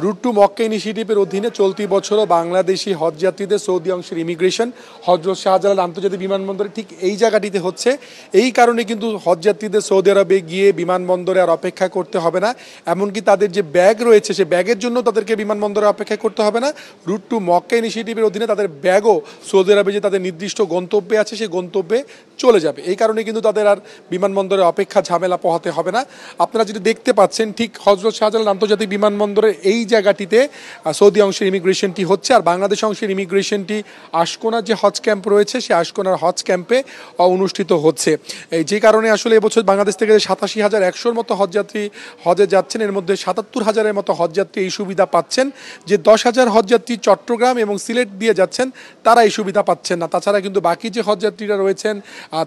Root two Mecca ইনিশিয়েটিভের অধীনে চলতি বছরও বাংলাদেশি হজযাত্রীদের সৌদি অংশের ইমিগ্রেশন হজরত শাহজালাল আন্তর্জাতিক বিমানবন্দরে ঠিক এই জায়গাটিতে হচ্ছে। এই কারণে কিন্তু হজযাত্রীদের সৌদি আরবে গিয়ে বিমানবন্দরে আর অপেক্ষা করতে হবে না, এমনকি তাদের যে ব্যাগ রয়েছে সে ব্যাগের জন্য তাদেরকে বিমানবন্দরে অপেক্ষা করতে হবে না। রুট টু মক্কা ইনিশিয়েটিভের অধীনে তাদের ব্যাগও সৌদি আরবে যে তাদের নির্দিষ্ট গন্তব্যে আছে সেই গন্তব্যে চলে যাবে। এই কারণে কিন্তু তাদের আর বিমানবন্দরে অপেক্ষা ঝামেলা পোহাতে হবে না। আপনারা যেটি দেখতে পাচ্ছেন ঠিক হজরত শাহজালাল আন্তর্জাতিক বিমানবন্দরের এই জায়গাটিতে সৌদি অংশের ইমিগ্রেশনটি হচ্ছে, আর বাংলাদেশ অংশের ইমিগ্রেশনটি আশকোনার যে হজ ক্যাম্প রয়েছে সেই আশকোনার হজ ক্যাম্পে অনুষ্ঠিত হচ্ছে। যে কারণে আসলে এবছর বাংলাদেশ থেকে 87,100-র মতো হজযাত্রী হজে যাচ্ছেন, এর মধ্যে 77,000-এর মতো হজযাত্রী এই সুবিধা পাচ্ছেন। যে 10,000 হজযাত্রী চট্টগ্রাম এবং সিলেট দিয়ে যাচ্ছেন তারা এই সুবিধা পাচ্ছেন না। তাছাড়া কিন্তু বাকি যে হজযাত্রীরা রয়েছেন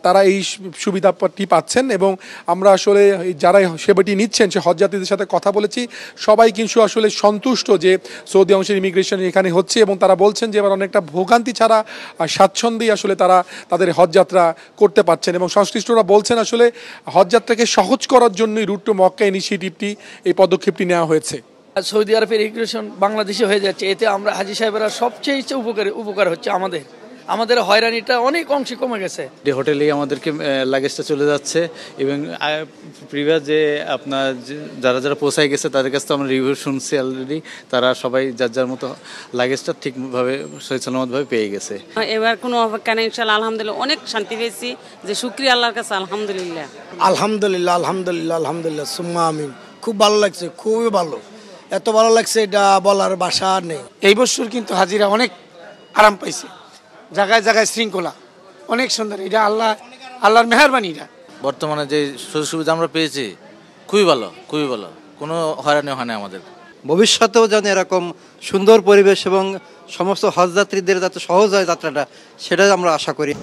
তারা এই সুবিধাটি পাচ্ছেন। এবং আমরা আসলে যারা সেবাটি নিচ্ছেন সে হজযাত্রীদের সাথে কথা বলেছি, সবাই কিন্তু আসলে সন্তুষ্ট যে সৌদি অংশের ইমিগ্রেশন এখানে হচ্ছে এবং তারা বলছেন যে এবার অনেকটা ভোগান্তি ছাড়া স্বাচ্ছন্দ্যেই আসলে তারা তাদের হজযাত্রা করতে পারছেন। এবং সংশ্লিষ্টরা বলছেন আসলে হজযাত্রাকে সহজ করার জন্যই রুট টু মক্কা ইনিশিয়েটিভটি এই পদক্ষেপটি নেওয়া হয়েছে। সৌদি আরবের ইমিগ্রেশন বাংলাদেশে হয়ে যাচ্ছে, এতে আমরা হাজি সাহেবেরা সবচেয়ে উপকার হচ্ছে। আমাদের হয়রানিটা অনেক অংশে কমে গেছে। হোটেলেই আমাদেরকে লাগেজটা চলে যাচ্ছে এবং প্রিভিয়াস যে আপনার যারা পৌঁছায় গেছে তাদের কাছে তো আমরা রিভিউ শুনছি অলরেডি, তারা সবাই যার মতো লাগেজটা ঠিকভাবে সহিসালামতভাবে পেয়ে গেছে। এবার কোনো অপেক্ষা নেই, ইনশাআল্লাহ আলহামদুলিল্লাহ অনেক শান্তি পেয়েছি, যে শুকরিয়া আল্লাহর কাছে আলহামদুলিল্লাহ। আলহামদুলিল্লাহ সুম্মা আমিন। খুব ভালো লাগছে, খুবই ভালো, এত ভালো লাগছে এটা বলার ভাষা নেই। এই বছর কিন্তু হাজিরা অনেক আরাম পাইছে, জায়গায় জায়গায় শৃঙ্খলা অনেক সুন্দর। এটা আল্লাহর মেহেরবানি। এটা বর্তমানে যে সুযোগ সুবিধা আমরা পেয়েছি খুবই ভালো, কোনো হয়রানি হয় না আমাদের। ভবিষ্যতেও যেন এরকম সুন্দর পরিবেশ এবং সমস্ত হজযাত্রীদের যাতে সহজ হয় যাত্রাটা, সেটা আমরা আশা করি।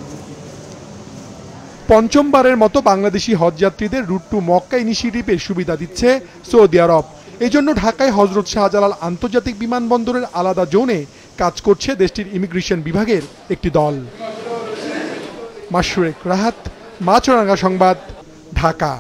পঞ্চমবারের মতো বাংলাদেশি হজযাত্রীদের রুট টু মক্কা ইনিশিয়েটিভের সুবিধা দিচ্ছে সৌদি আরব। এই জন্য ঢাকায় হজরত শাহজালাল আন্তর্জাতিক বিমানবন্দরের আলাদা জোনে কাজ করছে দেশটির ইমিগ্রেশন বিভাগের একটি দল। মাশরুক রাহাত, মাছরাঙ্গা সংবাদ, ঢাকা।